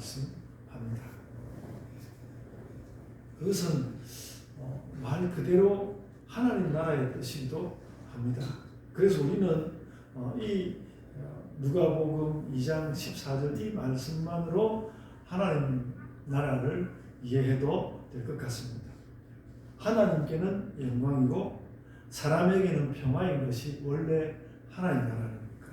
말씀합니다. 그것은 말 그대로 하나님 나라의 뜻이기도 합니다. 그래서 우리는 이 누가복음 2장 14절 이 말씀만으로 하나님 나라를 이해해도 될 것 같습니다. 하나님께는 영광이고 사람에게는 평화인 것이 원래 하나님 나라입니까?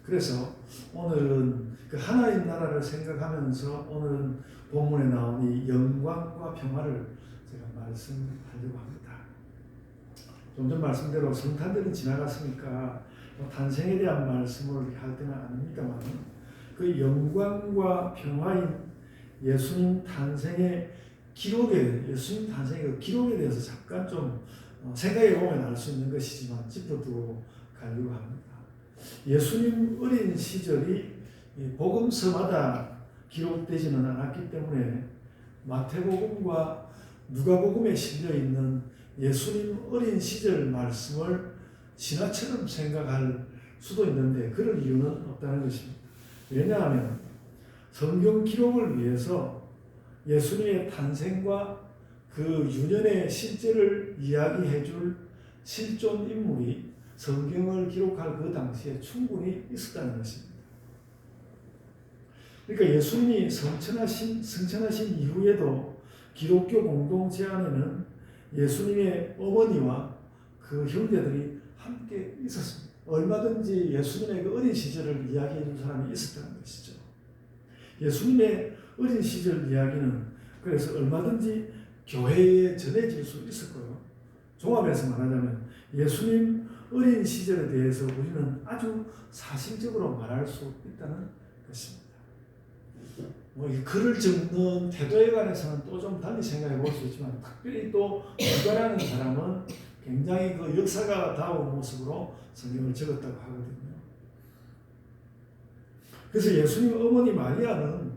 그래서 오늘은 그 하나님 나라를 생각하면서 오늘은 본문에 나온 이 영광과 평화를 제가 말씀하려고 합니다. 좀 전 말씀대로 성탄절은 지나갔으니까 탄생에 대한 말씀을 할 때는 아닙니다만 그 영광과 평화인 예수님 탄생의 예수님 탄생의 그 기록에 대해서 잠깐 좀 생각해 보면 알 수 있는 것이지만 짚어두고 가려고 합니다. 예수님 어린 시절이 복음서마다 기록되지는 않았기 때문에 마태복음과 누가복음에 실려 있는 예수님 어린 시절 말씀을 신화처럼 생각할 수도 있는데 그럴 이유는 없다는 것입니다. 왜냐하면 성경 기록을 위해서 예수님의 탄생과 그 유년의 실제를 이야기해 줄 실존 인물이 성경을 기록할 그 당시에 충분히 있었다는 것입니다. 그러니까 예수님이 승천하신 이후에도 기독교 공동체 안에는 예수님의 어머니와 그 형제들이 함께 있었습니다. 얼마든지 예수님의 그 어린 시절을 이야기해 준 사람이 있었다는 것이죠. 예수님의 어린 시절 이야기는 그래서 얼마든지 교회에 전해질 수 있었고요. 종합해서 말하자면 예수님 어린 시절에 대해서 우리는 아주 사실적으로 말할 수 있다는 것입니다. 이 글을 적는 태도에 관해서는 또 좀 달리 생각해 볼 수 있지만 특별히 또 누가라는 사람은 굉장히 그 역사가다운 모습으로 성경을 적었다고 하거든요. 그래서 예수님 어머니 마리아는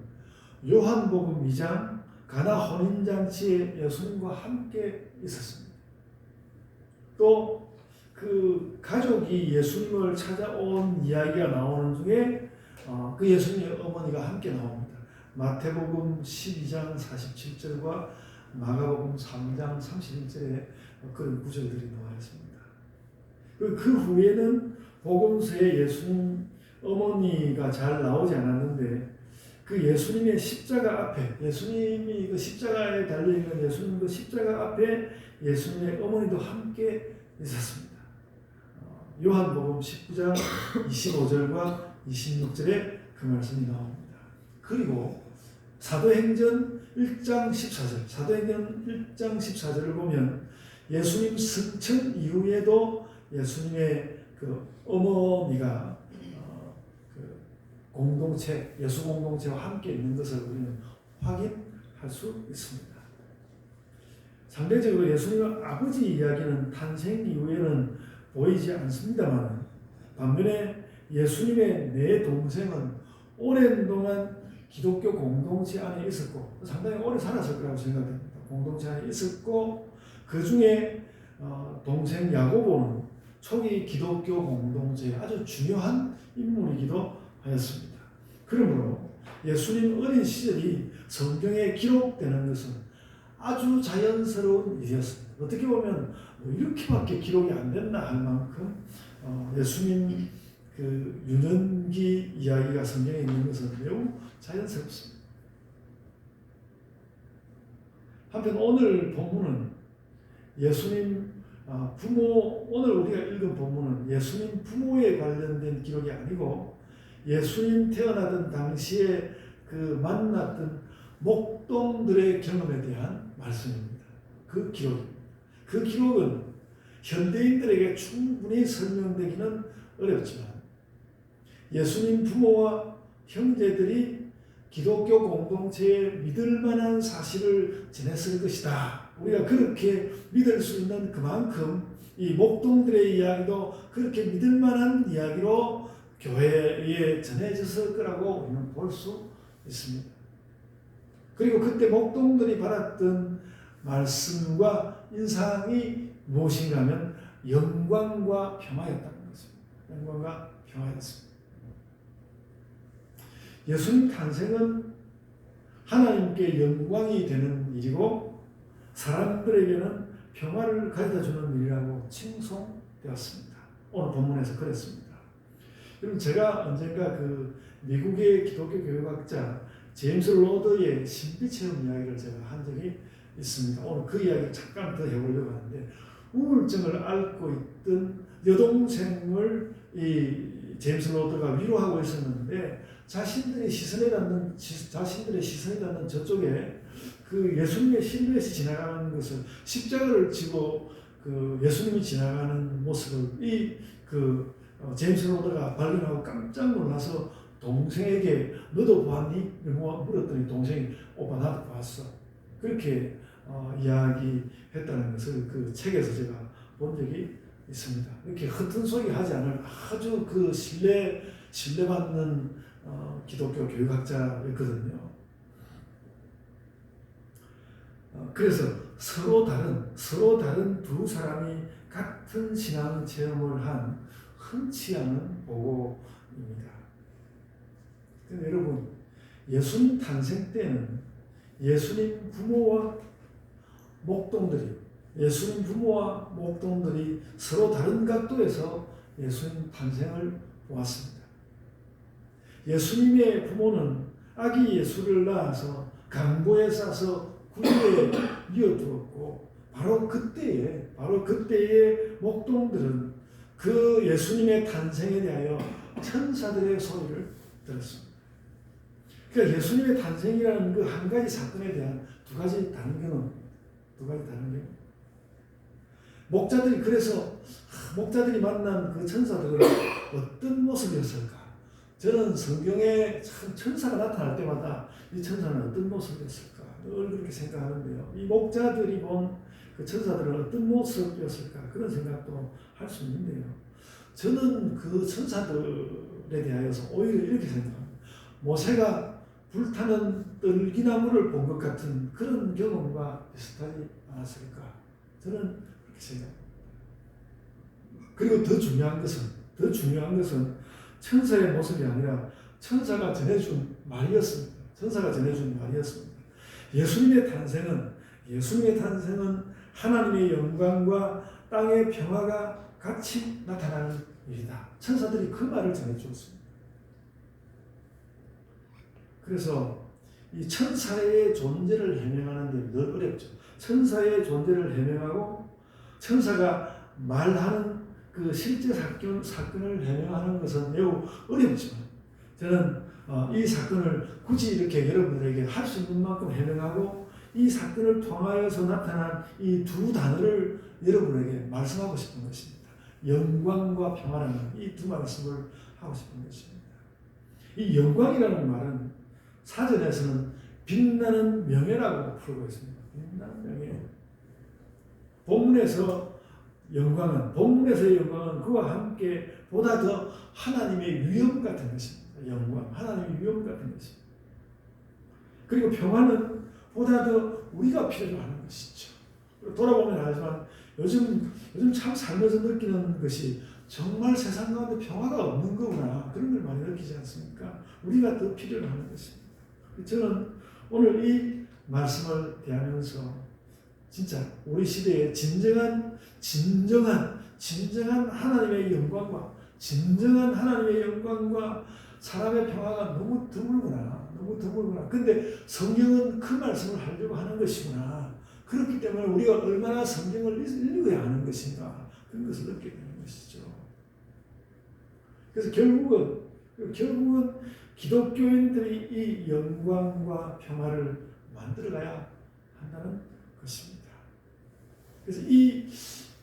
요한복음 2장 가나 혼인잔치에 예수님과 함께 있었습니다. 또 그 가족이 예수님을 찾아온 이야기가 나오는 중에 그 예수님의 어머니가 함께 나옵니다. 마태복음 12장 47절과 마가복음 3장 31절에 그런 구절들이 나와 있습니다. 그 후에는 복음서에 예수님 어머니가 잘 나오지 않았는데 그 예수님의 십자가 앞에 예수님이 그 십자가에 달려있는 예수님 그 십자가 앞에 예수님의 어머니도 함께 있었습니다. 요한복음 19장 25절과 26절에 그 말씀이 나옵니다. 그리고 사도행전 1장 14절 사도행전 1장 14절을 보면 예수님 승천 이후에도 예수님의 그 어머니가 공동체, 예수 공동체와 함께 있는 것을 우리는 확인할 수 있습니다. 상대적으로 예수님의 아버지 이야기는 탄생 이후에는 보이지 않습니다만 반면에 예수님의 네 동생은 오랜 동안 기독교 공동체 안에 있었고 상당히 오래 살았을 거라고 생각됩니다. 공동체 안에 있었고 그 중에 동생 야고보는 초기 기독교 공동체의 아주 중요한 인물이기도 하였습니다. 그러므로 예수님 어린 시절이 성경에 기록되는 것은 아주 자연스러운 일이었습니다. 어떻게 보면 이렇게밖에 기록이 안 된다 할 만큼 예수님 그 유년기 이야기가 성경에 있는 것은 매우 자연스럽습니다. 한편 오늘 본문은 예수님 오늘 우리가 읽은 본문은 예수님 부모에 관련된 기록이 아니고 예수님 태어나던 당시에 그 만났던 목동들의 경험에 대한 말씀입니다. 그 기록입니다. 그 기록은 현대인들에게 충분히 설명되기는 어렵지만 예수님 부모와 형제들이 기독교 공동체에 믿을 만한 사실을 전했을 것이다. 우리가 그렇게 믿을 수 있는 그만큼 이 목동들의 이야기도 그렇게 믿을 만한 이야기로 교회에 전해졌을 거라고 우리는 볼 수 있습니다. 그리고 그때 목동들이 받았던 말씀과 인상이 무엇인가 하면 영광과 평화였다는 것입니다. 영광과 평화였습니다. 예수님 탄생은 하나님께 영광이 되는 일이고 사람들에게는 평화를 가져다주는 일이라고 칭송되었습니다. 오늘 본문에서 그랬습니다. 그럼 제가 언젠가 그 미국의 기독교 교육학자 제임스 로더의 신비체험 이야기를 제가 한 적이 있습니다. 오늘 그 이야기를 잠깐 더 해보려고 하는데, 우울증을 앓고 있던 여동생을 이 제임스 로더가 위로하고 있었는데 자신들의 시선에 닿는 저쪽에 그 예수님의 실루엣이 지나가는 것을, 십자가를 지고 그 예수님이 지나가는 모습을 제임스 로더가 발견하고 깜짝 놀라서 동생에게 너도 보았니? 물었더니 동생이 오빠 나도 봤어. 그렇게 이야기했다는 것을 그 책에서 제가 본 적이 있습니다. 이렇게 흩은 소리 하지 않을 아주 그 신뢰받는 기독교 교육학자였거든요. 그래서 서로 다른 두 사람이 같은 신앙 체험을 한 흔치 않은 보고입니다. 여러분, 예수님 탄생 때는 예수님 부모와 목동들이 서로 다른 각도에서 예수님 탄생을 보았습니다. 예수님의 부모는 아기 예수를 낳아서 강보에 싸서 구유에 이어두었고, 바로 그때에 목동들은 그 예수님의 탄생에 대하여 천사들의 소리를 들었습니다. 그러니까 예수님의 탄생이라는 그 한 가지 사건에 대한 두 가지 다른 경험. 목자들이 만난 그 천사들은 어떤 모습이었을까? 저는 성경에 참 천사가 나타날 때마다 이 천사는 어떤 모습이었을까? 늘 그렇게 생각하는데요. 이 목자들이 본 그 천사들은 어떤 모습이었을까? 그런 생각도 할 수 있는데요. 저는 그 천사들에 대하여서 오히려 이렇게 생각합니다. 모세가 불타는 떨기나무를 본 것 같은 그런 경험과 비슷하지 않았을까? 저는 그렇게 생각합니다. 그리고 더 중요한 것은 천사의 모습이 아니라 천사가 전해준 말이었습니다. 예수님의 탄생은 하나님의 영광과 땅의 평화가 같이 나타나는 일이다. 천사들이 그 말을 전해주었습니다. 그래서 이 천사의 존재를 해명하는 게 늘 어렵죠. 천사의 존재를 해명하고 천사가 말하는 그 실제 사건을 해명하는 것은 매우 어렵지만, 저는 이 사건을 굳이 이렇게 여러분들에게 할 수 있는 만큼 해명하고 이 사건을 통하여서 나타난 이 두 단어를 여러분에게 말씀하고 싶은 것입니다. 영광과 평화라는 이 두 말씀을 하고 싶은 것입니다. 이 영광이라는 말은 사전에서는 빛나는 명예라고 풀고 있습니다. 빛나는 명예. 본문에서의 영광은 그와 함께 보다 더 하나님의 위엄 같은 것입니다. 하나님의 위엄 같은 것입니다. 그리고 평화는 보다 더 우리가 필요로 하는 것이죠. 돌아보면 알지만 요즘 참 살면서 느끼는 것이 정말 세상 가운데 평화가 없는 거구나, 그런 걸 많이 느끼지 않습니까? 우리가 더 필요로 하는 것입니다. 저는 오늘 이 말씀을 대하면서 진짜 우리 시대에 진정한 하나님의 영광과 사람의 평화가 너무 드물구나. 근데 성경은 그 말씀을 하려고 하는 것이구나. 그렇기 때문에 우리가 얼마나 성경을 읽어야 하는 것인가, 그런 것을 느끼게 되는 것이죠. 그래서 결국은 기독교인들이 이 영광과 평화를 만들어가야 한다는 것입니다. 그래서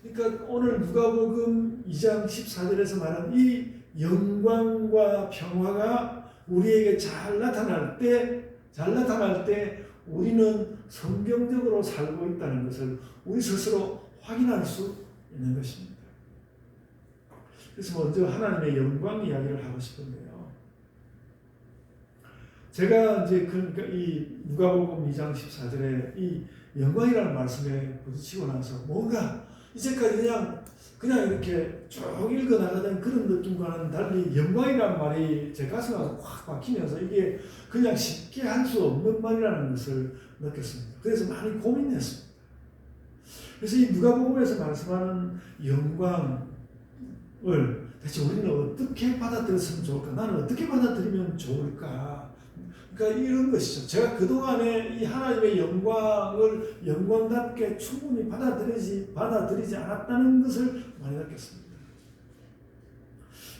그러니까 오늘 누가복음 2장 14절에서 말한 이 영광과 평화가 우리에게 잘 나타날 때 우리는 성경적으로 살고 있다는 것을 우리 스스로 확인할 수 있는 것입니다. 그래서 먼저 하나님의 영광 이야기를 하고 싶은데요. 제가 이제 그러니까 이 누가복음 2장 14절에 이 영광이라는 말씀에 부딪히고 나서 뭔가 이제까지 그냥 그냥 이렇게 쭉 읽어나가던 그런 느낌과는 달리 영광이라는 말이 제 가슴에 확 박히면서 이게 그냥 쉽게 할 수 없는 말이라는 것을 느꼈습니다. 그래서 많이 고민했습니다. 그래서 이 누가복음에서 말씀하는 영광을 대체 우리는 어떻게 받아들였으면 좋을까? 나는 어떻게 받아들이면 좋을까? 그러니까 이런 것이죠. 제가 그동안에 이 하나님의 영광을 영광답게 충분히 받아들이지 않았다는 것을 많이 느꼈습니다.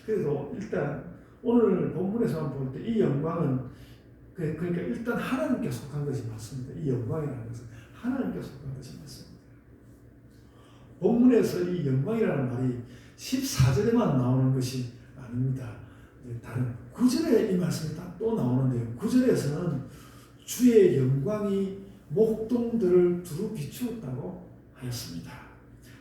그래도 일단 오늘 본문에서만 볼 때 이 영광은 그러니까 일단 하나님께 속한 것이 맞습니다. 이 영광이라는 것은 하나님께 속한 것이 맞습니다. 본문에서 이 영광이라는 말이 14절에만 나오는 것이 아닙니다. 다른 9절에 이 말씀이 또 나오는데요. 9절에서는 주의 영광이 목동들을 두루 비추었다고 하였습니다.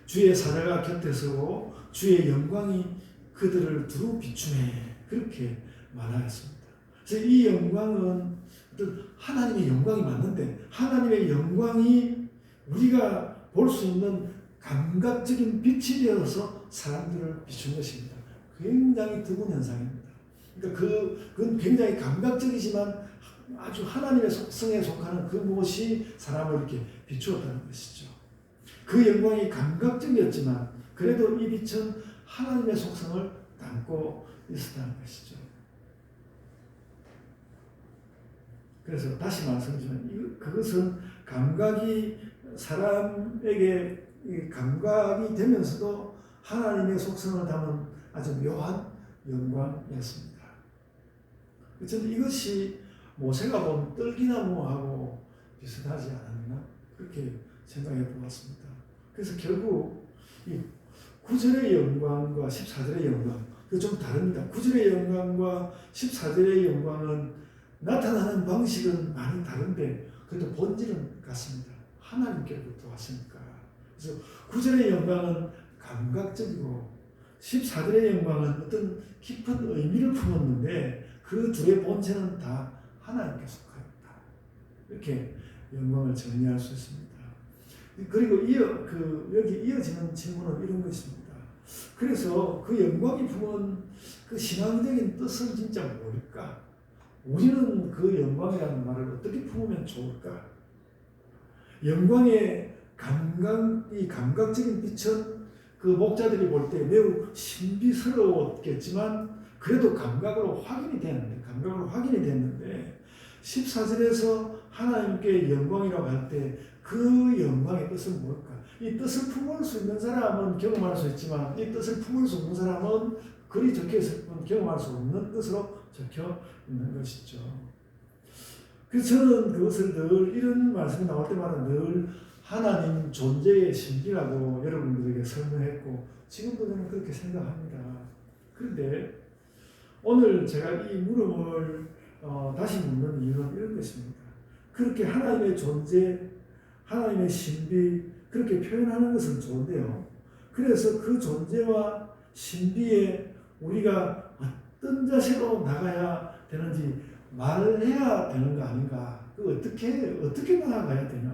주의 사자가 곁에 서고 주의 영광이 그들을 두루 비추네, 그렇게 말하였습니다. 그래서 이 영광은 어떤 하나님의 영광이 맞는데 하나님의 영광이 우리가 볼 수 있는 감각적인 빛이 되어서 사람들을 비춘 것입니다. 굉장히 드문 현상입니다. 그러니까 그건 굉장히 감각적이지만 아주 하나님의 속성에 속하는 그 무엇이 사람을 이렇게 비추었다는 것이죠. 그 영광이 감각적이었지만 그래도 이 빛은 하나님의 속성을 담고 있었다는 것이죠. 그래서 다시 말씀드리면 그것은 감각이 사람에게 감각이 되면서도 하나님의 속성을 담은 아주 묘한 영광이었습니다. 저는 이것이 모세가 본 떨기나무하고 비슷하지 않았나 그렇게 생각해 보았습니다. 그래서 결국 이 9절의 영광과 14절의 영광 그 좀 다릅니다. 9절의 영광과 14절의 영광은 나타나는 방식은 많이 다른데 그래도 본질은 같습니다. 하나님께로부터 왔으니까. 그래서 9절의 영광은 감각적이고 14절의 영광은 어떤 깊은 의미를 품었는데 그 둘의 본체는 다 하나님께 속하였다. 이렇게 영광을 정리할 수 있습니다. 그리고 여기 이어지는 질문은 이런 것입니다. 그래서 그 영광이 품은 그 신앙적인 뜻은 진짜 뭘까? 우리는 그 영광이라는 말을 어떻게 품으면 좋을까? 영광의 감각적인 빛은 그 목자들이 볼 때 매우 신비스러웠겠지만 그래도 감각으로 확인이 됐는데 14절에서 하나님께 영광이라고 할 때 그 영광의 뜻은 뭘까? 이 뜻을 품을 수 있는 사람은 경험할 수 있지만 이 뜻을 품을 수 없는 사람은 글이 적혀있을 뿐 경험할 수 없는 뜻으로 적혀 있는 것이죠. 그래서 저는 그것을 늘 이런 말씀이 나올 때마다 늘 하나님 존재의 신비라고 여러분들에게 설명했고 지금도 저는 그렇게 생각합니다. 그런데 오늘 제가 이 물음을 다시 묻는 이유는 이런 것입니다. 그렇게 하나님의 존재, 하나님의 신비 그렇게 표현하는 것은 좋은데요. 그래서 그 존재와 신비에 우리가 어떤 자세로 나가야 되는지 말을 해야 되는 거 아닌가? 어떻게 나아가야 되나?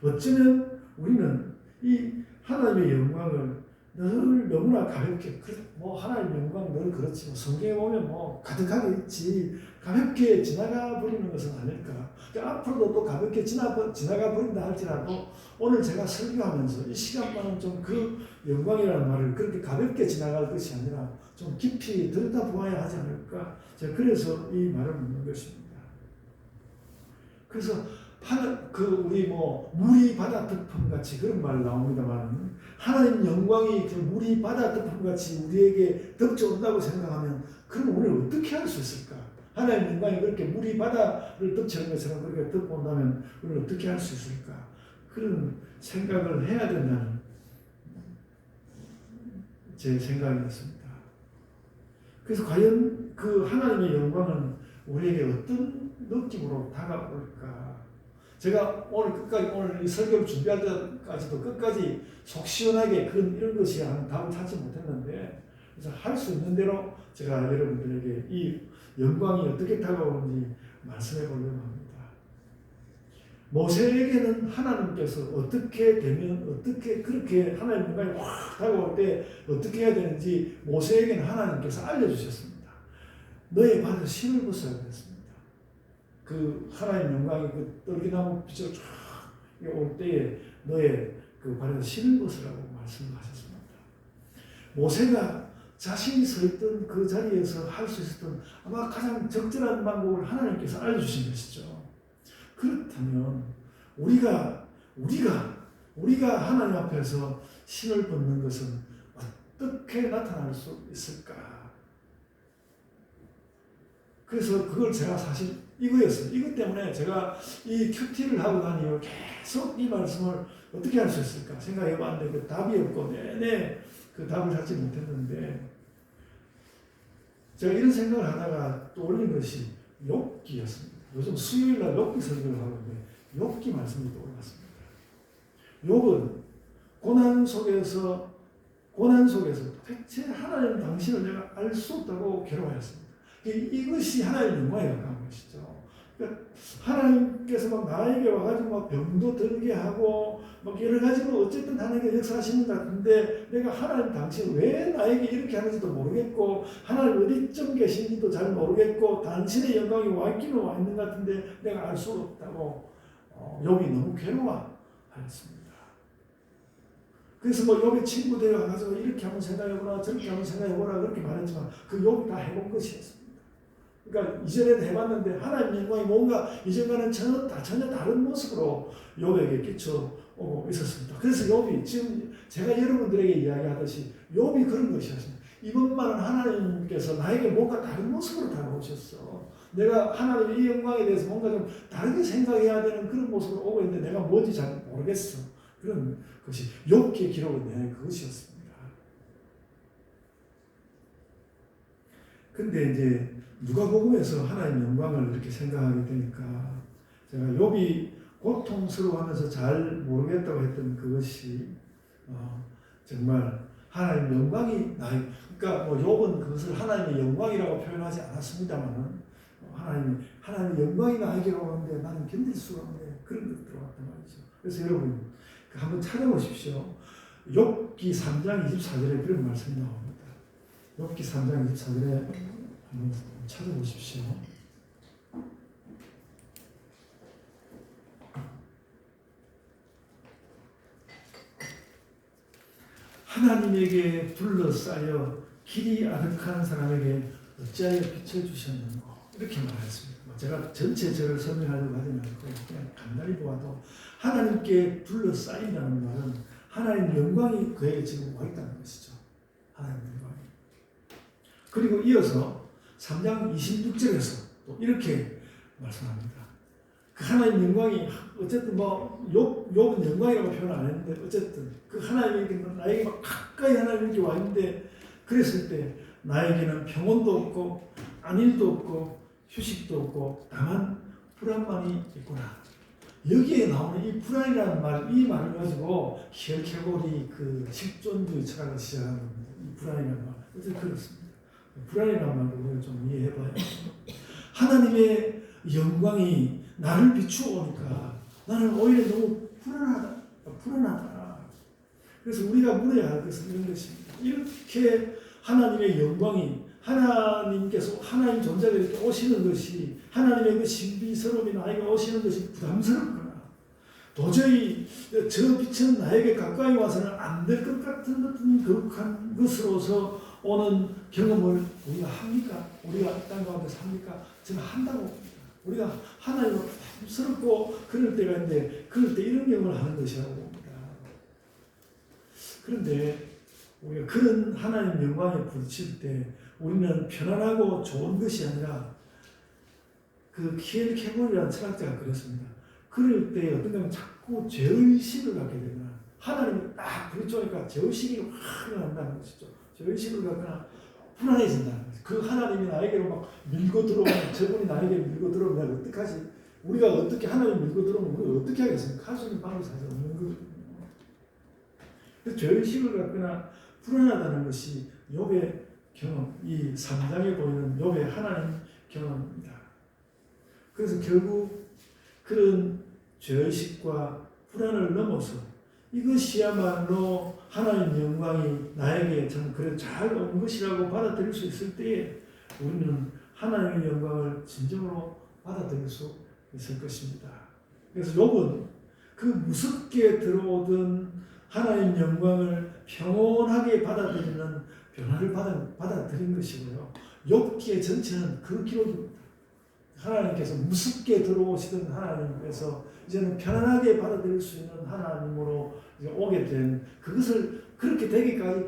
어쩌면 우리는 이 하나님의 영광을 늘 너무나 가볍게, 하나님의 영광 늘 그렇지, 성경에 보면 가득하게 있지, 가볍게 지나가 버리는 것은 아닐까. 그러니까 앞으로도 또 가볍게 지나가 버린다 할지라도 오늘 제가 설교하면서 이 시간만은 좀 그 영광이라는 말을 그렇게 가볍게 지나갈 것이 아니라 좀 깊이 들여다보아야 하지 않을까. 제가 그래서 이 말을 묻는 것입니다. 그래서 우리 물이 바다 덮음 같이 그런 말 나옵니다만 하나님 영광이 그 물이 바다 덮음 같이 우리에게 덮쳐온다고 생각하면 그럼 우리는 어떻게 할 수 있을까? 하나님 영광이 그렇게 물이 바다를 덮치는 것처럼 그렇게 덮어온다면 우리는 어떻게 할 수 있을까? 그런 생각을 해야 된다는 제 생각이었습니다. 그래서 과연 그 하나님의 영광은 우리에게 어떤 느낌으로 다가올까? 제가 오늘 이 설교를 준비할 때까지도 끝까지 속 시원하게 이런 것이 하는 답을 찾지 못했는데, 그래서 할 수 있는 대로 제가 여러분들에게 이 영광이 어떻게 다가오는지 말씀해 보려고 합니다. 모세에게는 하나님께서 어떻게 되면 어떻게 그렇게 하나님 영광이 확 다가올 때 어떻게 해야 되는지 모세에게는 하나님께서 알려주셨습니다. 너의 발에서 신을 벗어야 됐습니다. 그 하나님 영광이 그 떨기나무 빛으로 쫙 올 때에 너의 그 발에서 신을 벗으라고 말씀하셨습니다. 모세가 자신이 서 있던 그 자리에서 할 수 있었던 아마 가장 적절한 방법을 하나님께서 알려주신 것이죠. 그렇다면 우리가 하나님 앞에서 신을 벗는 것은 어떻게 나타날 수 있을까? 그래서 그걸 제가 사실 이거였어요. 이것 때문에 제가 이 큐티를 하고 다니며 계속 이 말씀을 어떻게 할 수 있을까 생각해 봤는데 그 답이 없고 내내 그 답을 찾지 못했는데 제가 이런 생각을 하다가 떠올린 것이 욥기였습니다. 요즘 수요일날 욥기 설교를 하는데 욥기 말씀이 떠올랐습니다. 욥은 고난 속에서 도대체 하나님 당신을 내가 알 수 없다고 괴로워했습니다. 이것이 하나님 영광에 가까운 것이죠. 그러니까 하나님께서 막 나에게 와가지고 막 병도 들게 하고 막 여러 가지로 어쨌든 하나님께 역사하시는 것 같은데 내가 하나님 당신 왜 나에게 이렇게 하는지도 모르겠고 하나님 어디쯤 계신지도 잘 모르겠고 당신의 영광이 와 있기는 와 있는 것 같은데 내가 알 수 없다고 욥이 너무 괴로워하였습니다. 그래서 뭐 욥의 친구들이 와가지고 이렇게 한번 생각해보라 저렇게 한번 생각해보라 그렇게 말했지만 그 욥이 다 해본 것이었습니다. 그러니까 이전에도 해봤는데 하나님 영광이 뭔가 이전과는 전혀 다른 모습으로 욥에게 끼쳐오고 있었습니다. 그래서 욥이 지금 제가 여러분들에게 이야기하듯이 욥이 그런 것이었습니다. 이번만은 하나님께서 나에게 뭔가 다른 모습으로 다가오셨어. 내가 하나님의 이 영광에 대해서 뭔가 좀 다르게 생각해야 되는 그런 모습으로 오고 있는데 내가 뭔지 잘 모르겠어. 그런 것이 욥기의 기록은 그것이었습니다. 근데 이제 누가복음에서 하나님 영광을 이렇게 생각하게 되니까 제가 욥이 고통스러워하면서 잘 모르겠다고 했던 그것이 정말 하나님 영광이 그러니까 뭐 욥은 그것을 하나님의 영광이라고 표현하지 않았습니다만은 하나님 영광이 나에게로 오는데 나는 견딜 수가 없네 그런 것 들어왔단 말이죠. 그래서 여러분 한번 찾아보십시오. 욥기 3장 24절에 그런 말씀이 나옵니다. 욥기 3장 24절에 한번 찾아보십시오. 하나님에게 둘러싸여 길이 아득한 사람에게 어찌하여 비춰주셨는고 이렇게 말했습니다. 제가 전체 절을 설명하려고 하지 않고 그냥 간단히 보아도 하나님께 둘러싸인다는 말은 하나님 영광이 그에게 지금 와 있다는 것이죠. 하나님 영광이. 그리고 이어서 3장 26절에서 또 이렇게 말씀합니다. 그 하나님 영광이 어쨌든 뭐 욥은 영광이라고 표현 안 했는데 어쨌든 그 하나님이 나에게 막 가까이 하나님 이렇게 와 있는데 그랬을 때 나에게는 평온도 없고 안일도 없고 휴식도 없고 다만 불안만이 있구나. 여기에 나오는 이 불안이라는 말, 이 말을 가지고 혈케골이 그 실존주의 철학을 시작하는 겁니다. 이 불안이라는 말. 어쨌든 그렇습니다. 불안이라는 말을 우리가 좀 이해해봐야 하나님의 영광이 나를 비추어오니까 나는 오히려 너무 불안하다. 그래서 우리가 물어야 할 것은 이런 것입니다. 이렇게 하나님의 영광이 하나님께서 하나님 존재가 이렇게 오시는 것이 하나님의 그 신비스러움이 나에게 오시는 것이 부담스럽거나 도저히 저 빛은 나에게 가까이 와서는 안 될 것 같은 거룩한 것으로서 오는 경험을 우리가 합니까? 우리가 땅 가운데서 합니까? 저는 한다고 봅니다. 우리가 하나님을 부담스럽고 그럴 때가 있는데 그럴 때 이런 경험을 하는 것이라고 봅니다. 그런데 우리가 그런 하나님 영광에 부딪힐 때 우리는 편안하고 좋은 것이 아니라 그 키엘 케볼이라는 철학자가 그랬습니다. 그럴 때 어떤 경우는 자꾸 죄의식을 갖게 되거나 하나님이 딱 부딪히니까 죄의식이 확 일어난다는 것이죠. 죄의식을 갖거나 불안해진다는 거죠. 그 하나님이 나에게로 막 밀고 들어오면 저분이 나에게 밀고 들어오면 내가 어떡하지? 우리가 어떻게 하나님 밀고 들어오면 우리가 어떻게 하겠습니까? 할 수 있는 방법이 사실 없는 거거든요. 그래서 죄의식을 갖거나 불안하다는 것이 욥의 경험, 이 3장에 보이는 욥의 하나님 경험입니다. 그래서 결국 그런 죄의식과 불안을 넘어서 이것이야말로 하나님 영광이 나에게 참 그래 잘 온 것이라고 받아들일 수 있을 때에 우리는 하나님의 영광을 진정으로 받아들일 수 있을 것입니다. 그래서 욥은 그 무섭게 들어오던 하나님 영광을 평온하게 받아들이는 변화를 받아들인 것이고요. 욥기의 전체는 그 기록입니다. 하나님께서 무섭게 들어오시던 하나님께서 이제는 편안하게 받아들일 수 있는 하나님으로 이제 오게 된 그것을 그렇게 되기까지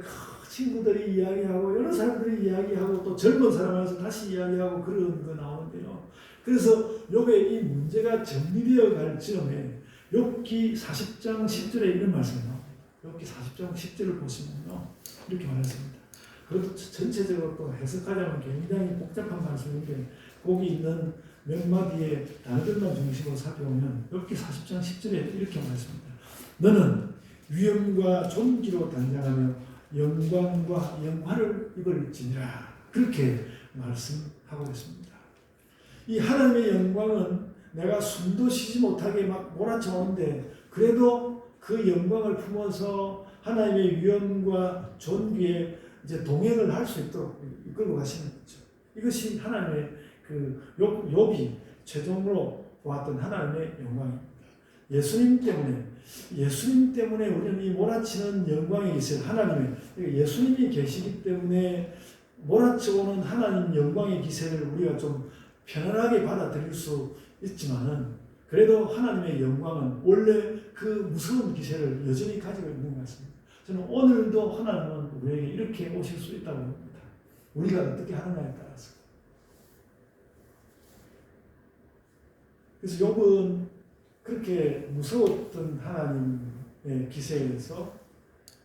친구들이 이야기하고 여러 사람들이 이야기하고 또 젊은 사람에서 다시 이야기하고 그런 거 나오는데요. 그래서 욥의 이 문제가 정리되어 갈 즈음에 욥기 40장 10절에 이런 말씀이 나옵니다. 욥기 40장 10절을 보시면요. 이렇게 말했습니다. 그것도 전체적으로 또 해석하자면 굉장히 복잡한 말씀인데 거기 있는 몇 마디의 단어들만 중심으로 살펴보면 욥기 40장 10절에 이렇게 말했습니다. 너는 위엄과 존귀로 단장하며 영광과 영화를 입을지니라. 그렇게 말씀하고 있습니다. 이 하나님의 영광은 내가 숨도 쉬지 못하게 막 몰아쳐오는데 그래도 그 영광을 품어서 하나님의 위엄과 존귀에 이제 동행을 할 수 있도록 이끌고 가시는 거죠. 이것이 하나님의 그 욥이 최종으로 보았던 하나님의 영광입니다. 예수님 때문에 우리는 이 몰아치는 영광이 있어요. 하나님의 예수님이 계시기 때문에 몰아쳐오는 하나님 영광의 기세를 우리가 좀 편안하게 받아들일 수 있지만은 그래도 하나님의 영광은 원래 그 무서운 기세를 여전히 가지고 있는 것 같습니다. 저는 오늘도 하나님은 우리에게 이렇게 오실 수 있다고 봅니다. 우리가 어떻게 하느냐에 따라서. 그래서 욥은 그렇게 무서웠던 하나님의 기세에서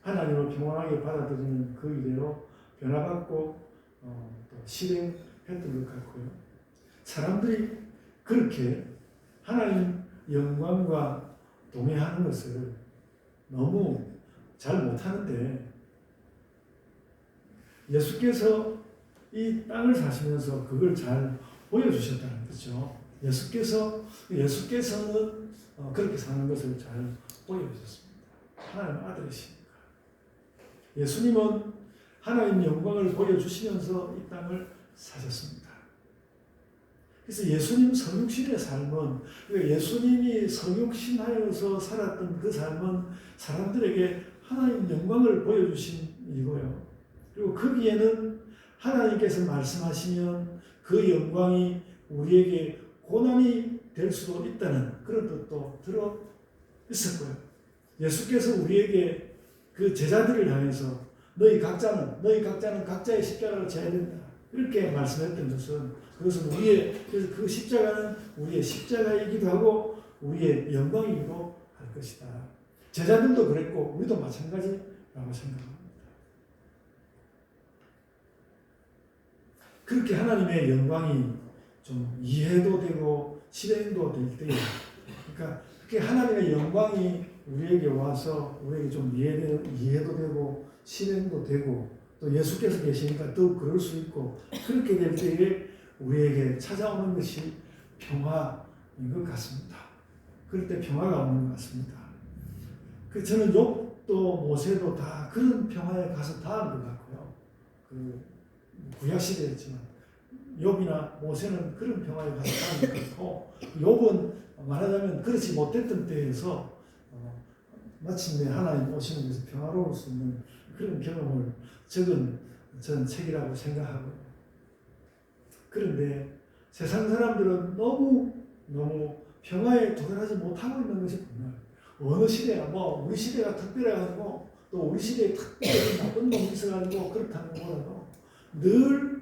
하나님을 평온하게 받아들이는 그 이래로 변화받고 또 실행했던 것 같고요. 사람들이 그렇게 하나님 영광과 동행하는 것을 너무 잘 못하는데 예수께서 이 땅을 사시면서 그걸 잘 보여주셨다는 거죠. 예수께서는 그렇게 사는 것을 잘 보여주셨습니다. 하나님 아들이시니까. 예수님은 하나님 영광을 보여주시면서 이 땅을 사셨습니다. 그래서 예수님 성육신의 삶은 예수님이 성육신하여서 살았던 그 삶은 사람들에게 하나님 영광을 보여주신 일이고요. 그리고 거기에는 하나님께서 말씀하시면 그 영광이 우리에게 고난이 될 수도 있다는 그런 뜻도 들어 있었고요. 예수께서 우리에게 그 제자들을 향해서 너희 각자는 각자의 십자가를 져야 된다. 이렇게 말씀했던 것은 그것은 그래서 그 십자가는 우리의 십자가이기도 하고 우리의 영광이기도 할 것이다. 제자들도 그랬고 우리도 마찬가지라고 생각합니다. 그렇게 하나님의 영광이 좀 이해도 되고 실행도 될 때에 그러니까 그렇게 하나님의 영광이 우리에게 와서 우리에게 좀 이해도 되고 실행도 되고 또 예수께서 계시니까 더욱 그럴 수 있고 그렇게 될 때에 우리에게 찾아오는 것이 평화인 것 같습니다. 그럴 때 평화가 오는 것 같습니다. 저는 욥도 모세도 다 그런 평화에 가서 닿은 것 같고요. 그 구약 시대였지만 욥이나 모세는 그런 평화에 가서 닿은 것 같고 욥은 말하자면 그렇지 못했던 때에서 마침내 하나님 오시는 것에서 평화로울 수 있는 그런 경험을 적은 저는 책이라고 생각하고 그런데 세상 사람들은 너무 평화에 도달하지 못하고 있는 것이 분명. 어느 시대야 우리 시대가 특별해가지고 또 우리 시대에 특별히 나쁜 놈이 있어가지고 그렇다는 거라도 늘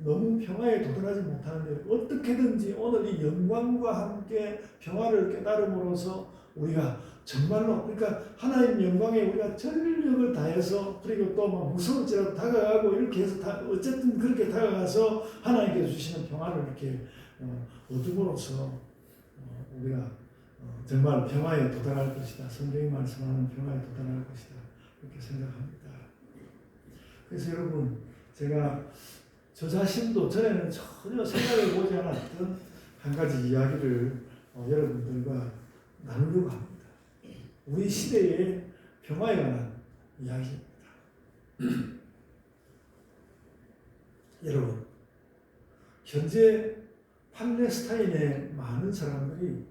너무 평화에 도달하지 못하는데 어떻게든지 오늘 이 영광과 함께 평화를 깨달음으로써 우리가 정말로 그러니까 하나님 영광에 우리가 전력을 다해서 그리고 또 막 무서울지라도 다가가고 이렇게 해서 어쨌든 그렇게 다가가서 하나님께서 주시는 평화를 이렇게 얻음으로써 우리가 정말 평화에 도달할 것이다. 성경이 말씀하는 평화에 도달할 것이다. 그렇게 생각합니다. 그래서 여러분 제가 저 자신도 전에는 전혀 생각해 보지 않았던 한 가지 이야기를 여러분들과 나누려고 합니다. 우리 시대의 평화에 관한 이야기입니다. 여러분, 현재 팔레스타인의 많은 사람들이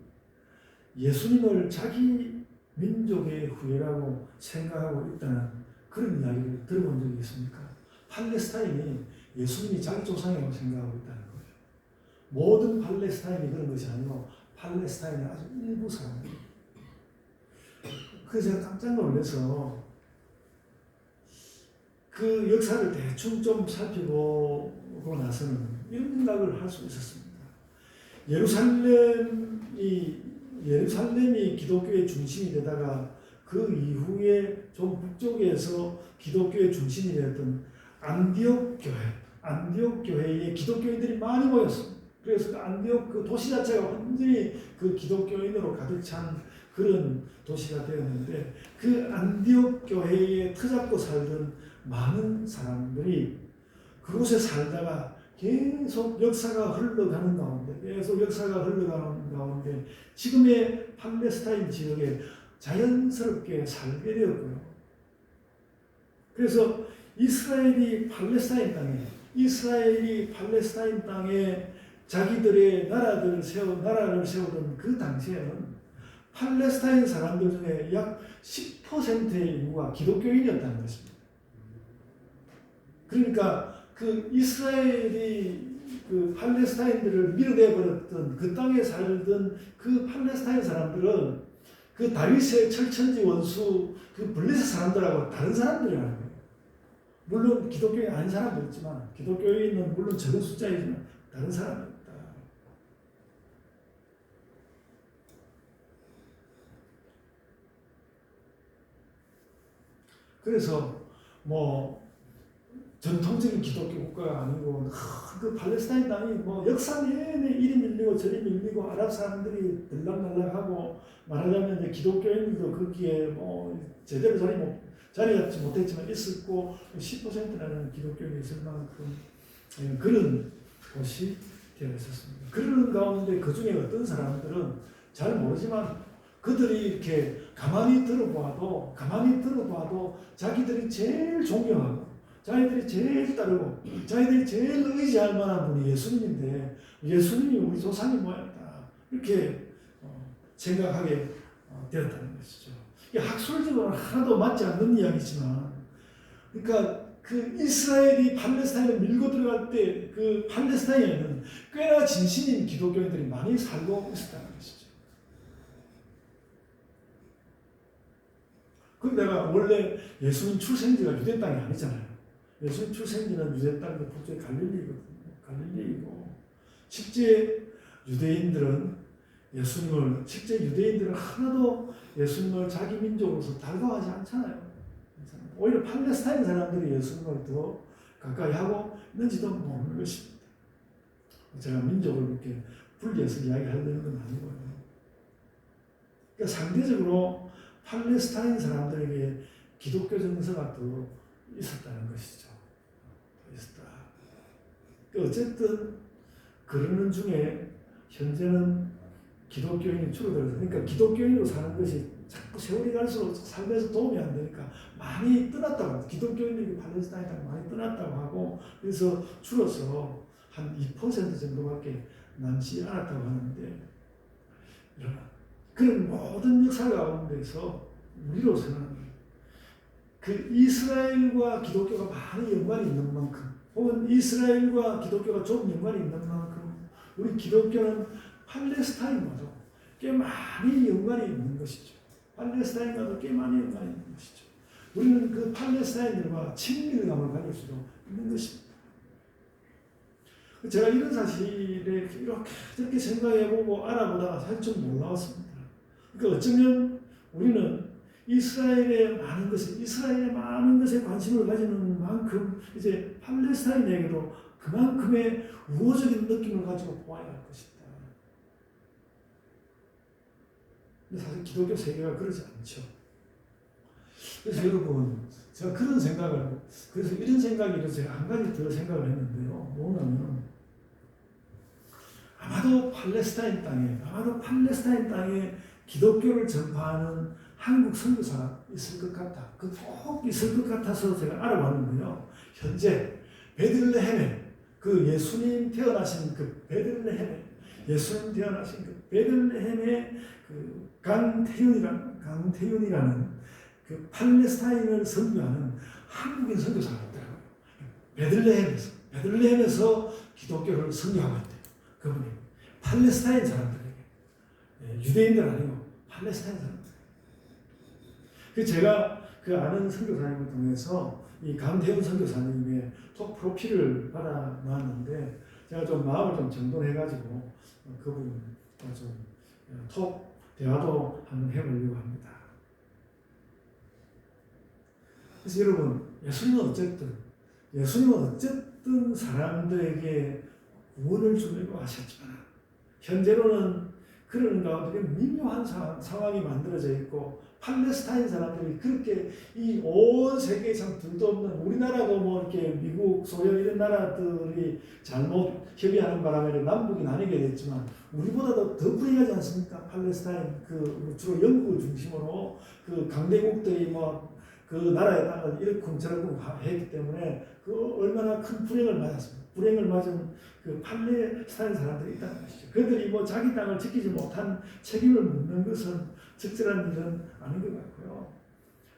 예수님을 자기 민족의 후예라고 생각하고 있다는 그런 이야기를 들어본 적이 있습니까? 팔레스타인이 예수님이 자기 조상이라고 생각하고 있다는 거예요. 모든 팔레스타인이 그런 것이 아니고 팔레스타인의 아주 일부 사람들. 그래서 제가 깜짝 놀라서 그 역사를 대충 좀 살펴보고 나서는 이런 생각을 할 수 있었습니다. 예루살렘이 기독교의 중심이 되다가 그 이후에 좀 북쪽에서 기독교의 중심이 되었던 안디옥 교회에 기독교인들이 많이 모였습니다. 그래서 그 안디옥 그 도시 자체가 완전히 그 기독교인으로 가득 찬 그런 도시가 되었는데, 그 안디옥 교회에 터잡고 살던 많은 사람들이 그곳에 살다가 계속 역사가 흘러가는 가운데 지금의 팔레스타인 지역에 자연스럽게 살게 되었고요. 그래서 이스라엘이 팔레스타인 땅에 자기들의 나라를 세우던 그 당시에는 팔레스타인 사람들 중에 약 10%의 인구가 기독교인이었다는 것입니다. 그러니까 그 이스라엘이 그 팔레스타인들을 밀어내 버렸던 그 땅에 살던 그 팔레스타인 사람들은 그 다윗의 철천지 원수 그 블레셋 사람들하고 다른 사람들이라는 거예요. 물론 기독교인 아닌 사람도 있지만, 기독교인은 물론 적은 숫자이지만 다른 사람입니다. 그래서 전통적인 기독교 국가가 아니고 그 팔레스타인 땅이 역사 내내 이리 밀리고 저리 밀리고 아랍 사람들이 들락날락하고, 말하자면 이제 기독교인들도 거기에 제대로 자리 잡지 못했지만 있었고 10%라는 기독교인이 있을 만큼 그런 곳이 되어 있었습니다. 그런 가운데 그 중에 어떤 사람들은 잘 모르지만 그들이 이렇게 가만히 들어봐도 자기들이 제일 존경하고 자기들이 제일 따르고 자기들이 제일 의지할 만한 분이 예수님인데, 예수님이 우리 조상이 뭐였다 이렇게 생각하게 되었다는 것이죠. 이게 학술적으로 하나도 맞지 않는 이야기지만, 그러니까 그 이스라엘이 팔레스타인을 밀고 들어갈 때 그 팔레스타인에는 꽤나 진심인 기독교인들이 많이 살고 있었다는 것이죠. 근데 내가 원래 예수님 출생지가 유대 땅이 아니잖아요. 예수님 출생지는 유대 땅의 북쪽의 갈릴리이고, 실제 유대인들은 하나도 예수님을 자기 민족으로서 달가워하지 않잖아요. 오히려 팔레스타인 사람들이 예수님을 더 가까이 하고 있는지도 모르는 것입니다. 제가 민족을 이렇게 분리해서 이야기하려는 건 아니고요. 그러니까 상대적으로 팔레스타인 사람들에게 기독교 정서가 더 있었다는 것이죠. 어쨌든 그러는 중에 현재는 기독교인이 줄어들어서, 그러니까 기독교인으로 사는 것이 자꾸 세월이 갈수록 삶에서 도움이 안 되니까 많이 떠났다고 합니다. 기독교인들이 팔레스타인 땅에 많이 떠났다고 하고, 그래서 줄어서 한 2% 정도밖에 남지 않았다고 하는데, 그런 모든 역사 가운데서 우리로서는 그 이스라엘과 기독교가 많이 연관이 있는 만큼, 혹은 이스라엘과 기독교가 좀 연관이 있는 만큼, 우리 기독교는 팔레스타인과도 꽤 많이 연관이 있는 것이죠. 팔레스타인과도 꽤 많이 연관이 있는 것이죠. 우리는 그 팔레스타인들과 친밀감을 가질 수도 있는 것입니다. 제가 이런 사실에 이렇게 저렇게 생각해보고 알아보다가 사실 좀 놀라웠습니다. 그러니까 어쩌면 우리는 이스라엘의 많은 것에 관심을 가지는 만큼 이제 팔레스타인에게도 그만큼의 우호적인 느낌을 가지고 보아야 할 것이다. 근데 사실 기독교 세계가 그러지 않죠. 그래서 여러분, 제가 그래서 이런 생각이 제가 한 가지 더 생각을 했는데요. 뭐냐면, 아마 아마도 팔레스타인 땅에 기독교를 전파하는 한국 선교사가 있을 것 같다. 꼭 있을 것 같아서 제가 알아봤는데요. 현재 베들레헴에 그 예수님 태어나신 그 베들레헴에 그 강태윤이라는 그 팔레스타인을 선교하는 한국인 선교사가 있더라고요. 베들레헴에서 기독교를 선교하고 있대요. 그분이 팔레스타인 사람들에게, 유대인들 아니고 팔레스타인 사람들. 그 제가 그 아는 선교사님을 통해서 이 강태훈 선교사님의 톡 프로필을 받아 놨는데 제가 좀 마음을 좀 정돈해가지고 그분 좀톡 대화도 한번 해보려고 합니다. 그래서 여러분, 예수님은 어쨌든 사람들에게 구원을 주려고 하셨지만 현재로는 그런 가운데 미묘한 상황이 만들어져 있고 팔레스타인 사람들이 그렇게 이 온 세계에 참 둘도 없는 우리나라도 뭐 이렇게 미국, 소련 이런 나라들이 잘못 협의하는 바람에 남북이 나뉘게 됐지만 우리보다도 더 불행하지 않습니까? 팔레스타인 그 주로 영국을 중심으로 그 강대국들이 뭐 그 나라의 땅을 이렇게 저렇게 했기 때문에 그 얼마나 큰 불행을 맞았습니다. 불행을 맞은 그 팔레스타인 사람들이 있다는 것이죠. 그들이 뭐 자기 땅을 지키지 못한 책임을 묻는 것은 적절한 일은 아닌 것 같고요.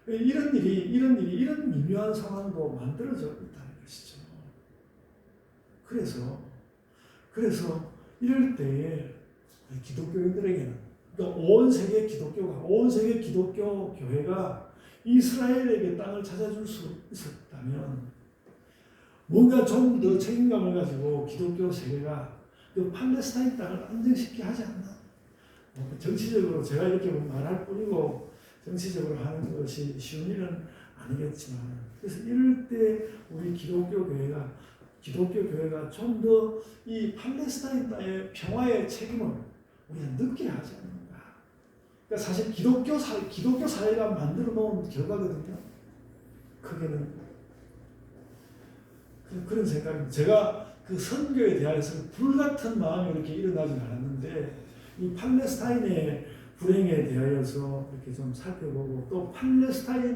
이런 미묘한 상황도 만들어져 있다는 것이죠. 그래서 이럴 때에 기독교인들에게는 그러니까 온 세계 기독교 교회가 이스라엘에게 땅을 찾아줄 수 있었다면 뭔가 좀 더 책임감을 가지고 기독교 세계가 그 팔레스타인 땅을 안정시키게 하지 않나. 정치적으로 제가 이렇게 말할 뿐이고 정치적으로 하는 것이 쉬운 일은 아니겠지만 그래서 이럴 때 우리 기독교 교회가 좀 더 이 팔레스타인 땅의 평화의 책임을 우리가 느끼게 하지 않는가. 그러니까 사실 기독교 사회가 만들어 놓은 결과거든요. 크게는 그런 생각입니다. 제가 그 선교에 대해서 불같은 마음이 이렇게 일어나지 않았는데 이 팔레스타인의 불행에 대하여서 이렇게 좀 살펴보고 또 팔레스타인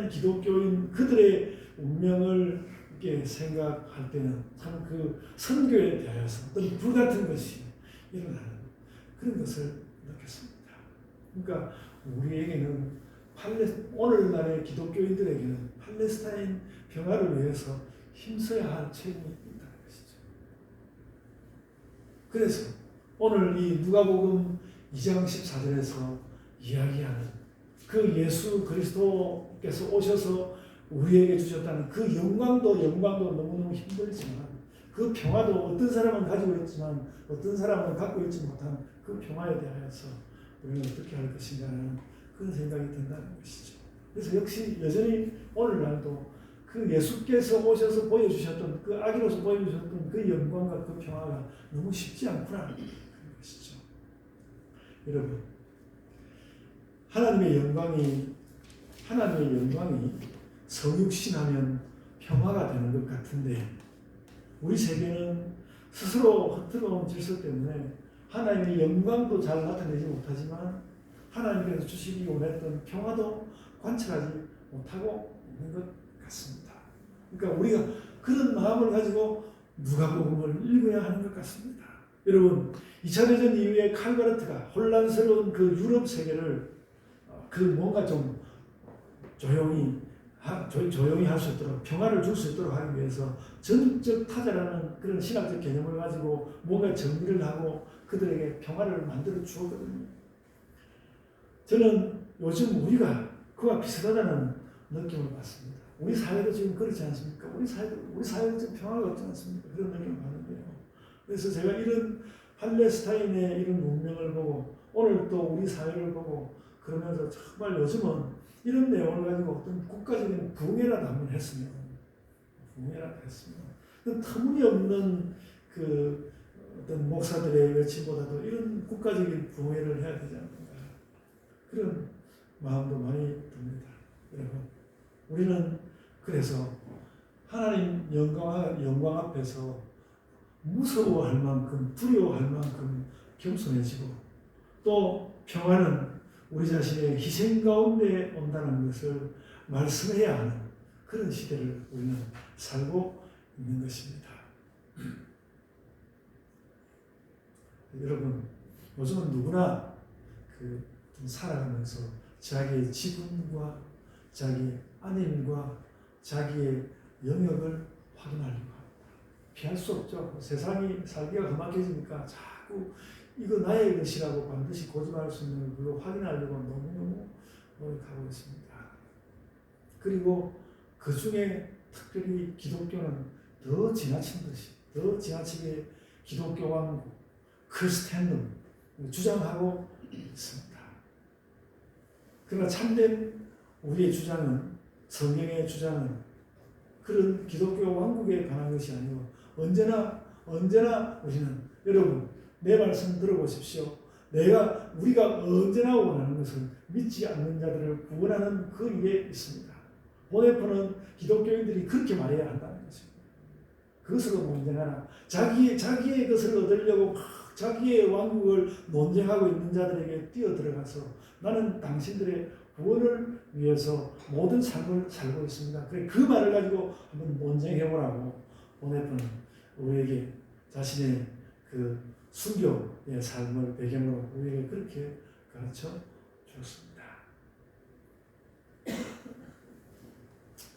기독교인 그들의 운명을 이렇게 생각할 때는 참 그 선교에 대하여서 어떤 불같은 것이 일어나는 그런 것을 느꼈습니다. 그러니까 우리에게는 오늘날의 기독교인들에게는 팔레스타인 평화를 위해서 힘써야 할 책임이 있다는 것이죠. 그래서 오늘 이 누가복음 2장 14절에서 이야기하는 그 예수 그리스도께서 오셔서 우리에게 주셨다는 그 영광도 너무너무 힘들지만 그 평화도 어떤 사람은 가지고 있지만 어떤 사람은 갖고 있지 못한 그 평화에 대하여서 우리는 어떻게 할 것인가라는 그런 생각이 든다는 것이죠. 그래서 역시 여전히 오늘날도 그 예수께서 오셔서 보여주셨던 그 아기로서 보여주셨던 그 영광과 그 평화가 너무 쉽지 않구나 그런 것이죠. 여러분, 하나님의 영광이 성육신하면 평화가 되는 것 같은데 우리 세계는 스스로 흐트러운 질서 때문에 하나님의 영광도 잘 나타내지 못하지만 하나님께서 주시기 원했던 평화도 관찰하지 못하고 있는 것 같습니다. 그러니까 우리가 그런 마음을 가지고 누가복음을 읽어야 하는 것 같습니다. 여러분, 2차 대전 이후에 칼바르트가 혼란스러운 그 유럽 세계를 그 뭔가 좀 조용히 할 수 있도록 평화를 줄 수 있도록 하기 위해서 전적 타자라는 그런 신학적 개념을 가지고 뭔가 정리를 하고 그들에게 평화를 만들어 주었거든요. 저는 요즘 우리가 그와 비슷하다는 느낌을 받습니다. 우리 사회도 지금 그렇지 않습니까? 우리 사회도 지금 평화가 없지 않습니까? 그런 느낌을 받는데요. 그래서 제가 이런 팔레스타인의 이런 운명을 보고 오늘 또 우리 사회를 보고 그러면서 정말 요즘은 이런 내용을 가지고 어떤 국가적인 부흥회라도 한번 했으면 터무니없는 그 어떤 목사들의 외침보다도 이런 국가적인 부흥회를 해야 되지 않는가 그런 마음도 많이 듭니다. 여러분, 우리는 그래서 하나님 영광 앞에서 무서워할 만큼 두려워할 만큼 겸손해지고 또 평화는 우리 자신의 희생 가운데 온다는 것을 말씀해야 하는 그런 시대를 우리는 살고 있는 것입니다. 여러분, 요즘은 누구나 살아가면서 자기의 지분과 자기의 아님과 자기의 영역을 확인하려고 합니다. 피할 수 없죠. 세상이 살기가 험악해지니까 자꾸 이거 나의 것이라고 반드시 고집할 수 있는 걸로 확인하려고 너무너무 노력하고 있습니다. 그리고 그 중에 특별히 기독교는 더 지나친 듯이, 더 지나치게 기독교 왕국, 크리스텐룸 주장하고 있습니다. 그러나 참된 우리의 주장은, 성경의 주장은 그런 기독교 왕국에 관한 것이 아니고 언제나 우리는, 여러분 내 말씀 들어보십시오. 우리가 언제나 원하는 것은 믿지 않는 자들을 구원하는 그 위에 있습니다. 보네포는 기독교인들이 그렇게 말해야 한다는 것입니다. 그것으로 논쟁하나 자기의 것을 얻으려고 자기의 왕국을 논쟁하고 있는 자들에게 뛰어들어가서 나는 당신들의 구원을 위해서 모든 삶을 살고 있습니다. 그 말을 가지고 한번 논쟁해보라고 보네포는 우리에게 자신의 그 순교의 삶을 배경으로 우리에게 그렇게 가르쳐 주었습니다.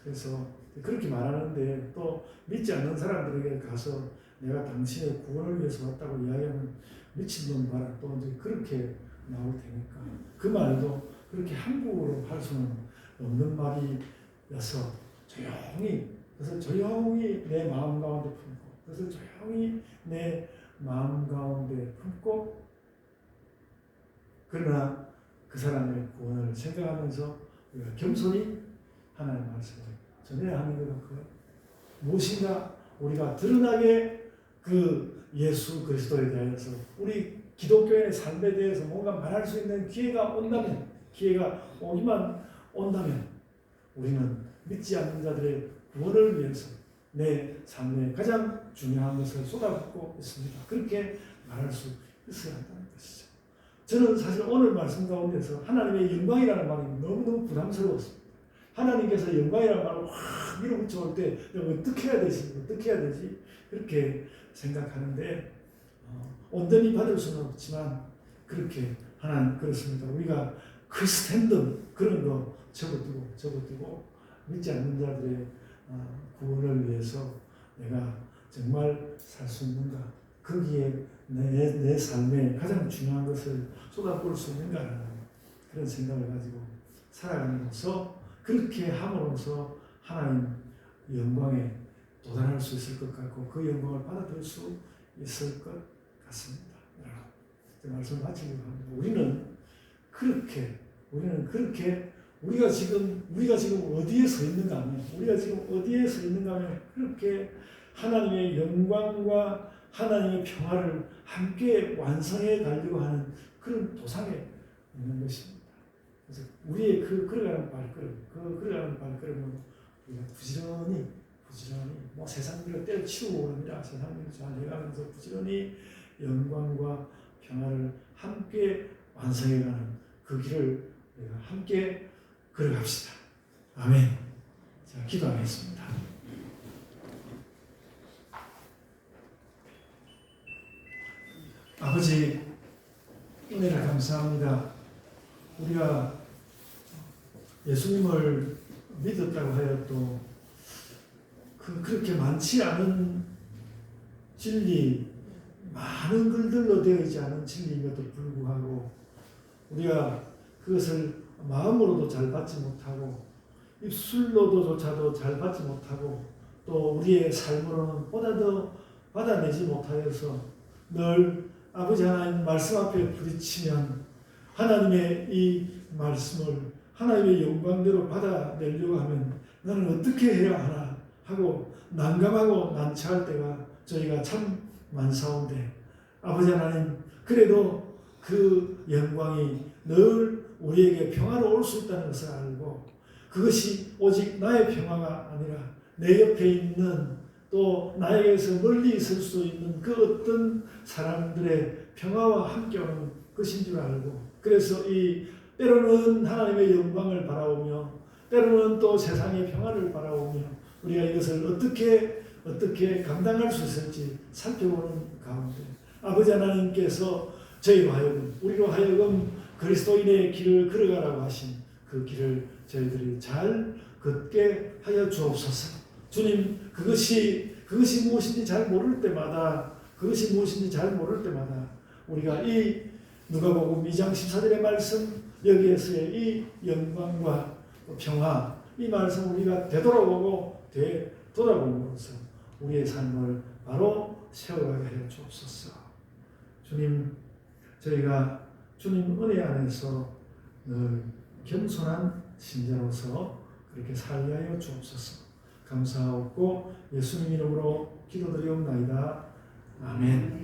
그래서 그렇게 말하는데 또 믿지 않는 사람들에게 가서 내가 당신의 구원을 위해서 왔다고 이야기하면 미친놈 봐라 또 이제 그렇게 나올 테니까 그 말도 그렇게 함부로 할 수는 없는 말이어서 조용히 내 마음 가운데 품고 그래서 조용히 내 마음 가운데 품고 그러나 그 사람의 구원을 생각하면서 우리가 겸손히 하나님의 말씀을 전해야 하는 것 같고요. 무엇인가 우리가 드러나게 그 예수 그리스도에 대해서 우리 기독교인의 삶에 대해서 뭔가 말할 수 있는 기회가 오기만 온다면 우리는 믿지 않는 자들의 구원을 위해서 내 삶에 가장 중요한 것을 쏟아붓고 있습니다. 그렇게 말할 수 있어야 한다는 것이죠. 저는 사실 오늘 말씀 가운데서 하나님의 영광이라는 말이 너무너무 부담스러웠습니다. 하나님께서 영광이라는 말을 확 밀어붙여올 때 내가 어떻게 해야 되지? 그렇게 생각하는데 온전히 받을 수는 없지만 그렇게 하나님 그렇습니다. 우리가 크리스텐덤 그런 거 접어두고 믿지 않는 자들의 구원을 위해서 내가 정말 살 수 있는가? 거기에 내 삶에 가장 중요한 것을 쏟아부을 수 있는가라는 그런 생각을 가지고 살아가면서 그렇게 함으로써 하나님 영광에 도달할 수 있을 것 같고 그 영광을 받아들일 수 있을 것 같습니다. 말씀 마치려고 합니다. 우리는 그렇게 우리가 지금 어디에 서 있는가 하면 그렇게 하나님의 영광과 하나님의 평화를 함께 완성해 가려고 하는 그런 도상에 있는 것입니다. 그래서 우리의 걸어가는 발걸음은 우리가 부지런히 세상을 때려치우고 그럽니다. 세상을 잘 해가면서 부지런히 영광과 평화를 함께 완성해가는 그 길을 우리가 함께 걸어갑시다. 아멘. 자, 기도하겠습니다. 아버지, 은혜를 감사합니다. 우리가 예수님을 믿었다고 하여 또 그렇게 많지 않은 진리, 많은 글들로 되어 있지 않은 진리인 것도 불구하고 우리가 그것을 마음으로도 잘 받지 못하고 입술로조차도 잘 받지 못하고 또 우리의 삶으로는 보다 더 받아내지 못하여서 늘 아버지 하나님 말씀 앞에 부딪히면 하나님의 이 말씀을 하나님의 영광대로 받아내려고 하면 나는 어떻게 해야 하나 하고 난감하고 난처할 때가 저희가 참 많사온데 아버지 하나님 그래도 그 영광이 늘 우리에게 평화로 올 수 있다는 것을 알고 그것이 오직 나의 평화가 아니라 내 옆에 있는 또 나에게서 멀리 있을 수 있는 그 어떤 사람들의 평화와 함께하는 것인 줄 알고, 그래서 이 때로는 하나님의 영광을 바라오며 때로는 또 세상의 평화를 바라오며 우리가 이것을 어떻게 감당할 수 있을지 살펴보는 가운데 아버지 하나님께서 우리로 하여금 그리스도인의 길을 걸어가라고 하신 그 길을 저희들이 잘 걷게 하여 주옵소서. 주님, 그것이 무엇인지 잘 모를 때마다 우리가 이 누가복음 2장 14절의 말씀, 여기에서의 이 영광과 평화, 이 말씀 우리가 되돌아보면서 우리의 삶을 바로 세워가게 하여 주옵소서. 주님, 저희가 주님 은혜 안에서 늘 겸손한 신자로서 그렇게 살게 하여 주옵소서. 감사하고 예수님 이름으로 기도드리옵나이다. 아멘.